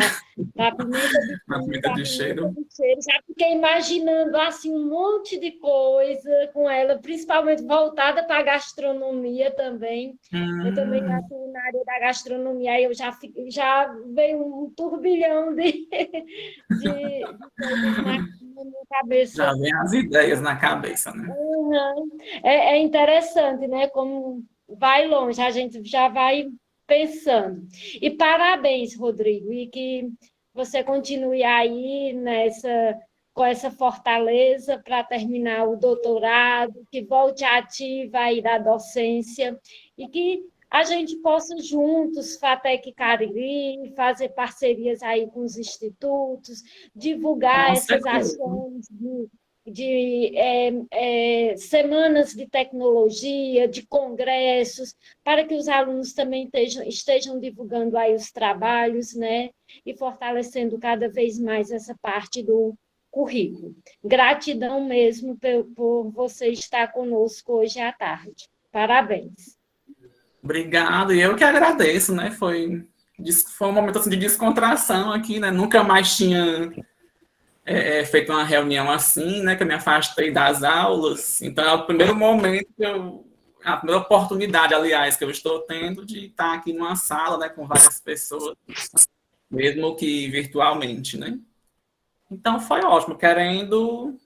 pimenta de cheiro. Já fiquei imaginando assim, um monte de coisa com ela, principalmente voltada para a gastronomia também. Eu também atuo na área da gastronomia, aí eu já veio um turbilhão de coisas na minha cabeça. Já vem as ideias na cabeça, né? É interessante, né? Como vai longe, a gente já vai pensando. E parabéns, Rodrigo, e que você continue aí com essa fortaleza para terminar o doutorado, que volte ativa aí da docência e que a gente possa juntos, FATEC Cariri, fazer parcerias aí com os institutos, divulgar essas ações de semanas de tecnologia, de congressos, para que os alunos também estejam divulgando aí os trabalhos, né? E fortalecendo cada vez mais essa parte do currículo. Gratidão mesmo por você estar conosco hoje à tarde. Parabéns. Obrigado, e eu que agradeço, né? Foi um momento assim, de descontração aqui, né? Nunca mais tinha feito uma reunião assim, né, que eu me afastei das aulas. Então, é o primeiro momento a primeira oportunidade, aliás, que eu estou tendo de estar aqui numa sala, né, com várias pessoas, mesmo que virtualmente, né? Então, foi ótimo. Querendo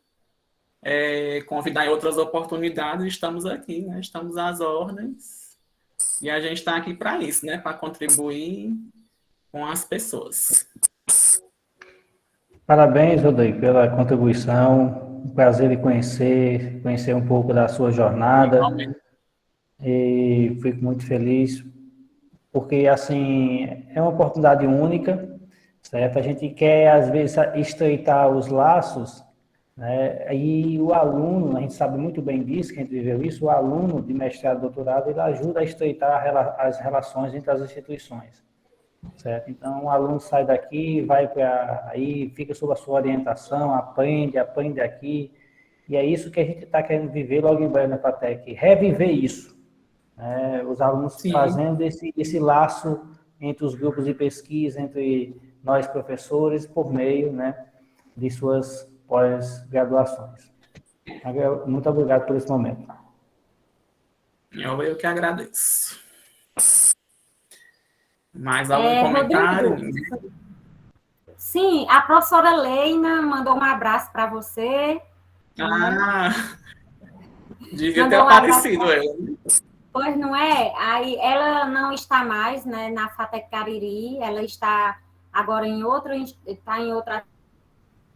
convidar em outras oportunidades, estamos aqui, né? Estamos às ordens. E a gente está aqui para isso, né? Para contribuir com as pessoas. Parabéns, Rodrigo, pela contribuição. Um prazer de conhecer um pouco da sua jornada. Igualmente. E fico muito feliz, porque, assim, é uma oportunidade única, certo? A gente quer, às vezes, estreitar os laços, né? E o aluno, a gente sabe muito bem disso, que a gente viveu isso, o aluno de mestrado e doutorado, ele ajuda a estreitar as relações entre as instituições, certo? Então, o aluno sai daqui, vai para aí, fica sob a sua orientação, aprende aqui, e é isso que a gente está querendo viver logo em breve na FATEC, reviver isso. Os alunos Sim. fazendo esse laço entre os grupos de pesquisa, entre nós professores, por meio, né, de suas pós-graduações. Muito obrigado por esse momento. Eu que agradeço. Mais algum comentário? Rodrigo, sim, a professora Leina mandou um abraço para você. Devia ter aparecido ela. Pois não é? Aí ela não está mais, né, na FATEC Cariri, ela está agora em outra,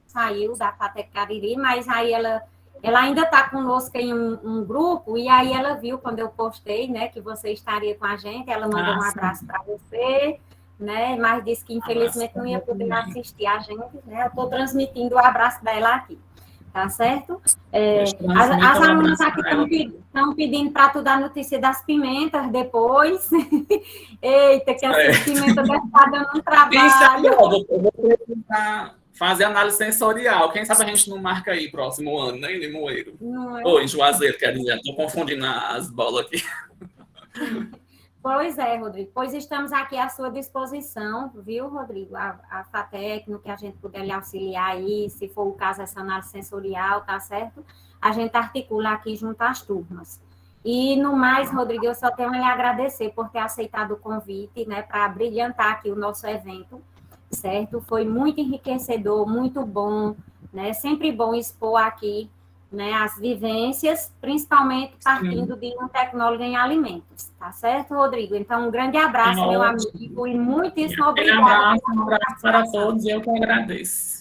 saiu da FATEC Cariri, mas aí ela ainda está conosco em um grupo, e aí ela viu quando eu postei, né, que você estaria com a gente, ela mandou um abraço para você, né, mas disse que infelizmente não ia poder assistir a gente, né, eu estou transmitindo o abraço dela aqui. Tá certo? As alunas aqui estão pedindo para tu dar notícia das pimentas depois. Eita, que essa pimenta deve estar dando um trabalho. Eu vou tentar fazer análise sensorial. Quem sabe a gente não marca aí próximo ano, né, em Limoeiro? Ou em Juazeiro, quer dizer. Estou confundindo as bolas aqui. Pois é, Rodrigo. Pois estamos aqui à sua disposição, viu, Rodrigo? A FATEC, no que a gente puder lhe auxiliar aí, se for o caso, essa análise sensorial, tá certo? A gente articula aqui junto às turmas. E, no mais, Rodrigo, eu só tenho a lhe agradecer por ter aceitado o convite, né, para brilhantar aqui o nosso evento, certo? Foi muito enriquecedor, muito bom, né? Sempre bom expor aqui, né, as vivências, principalmente partindo de um tecnólogo em alimentos, tá certo, Rodrigo? Então, um grande abraço, meu amigo, e muitíssimo obrigada. Um abraço para todos, eu que agradeço.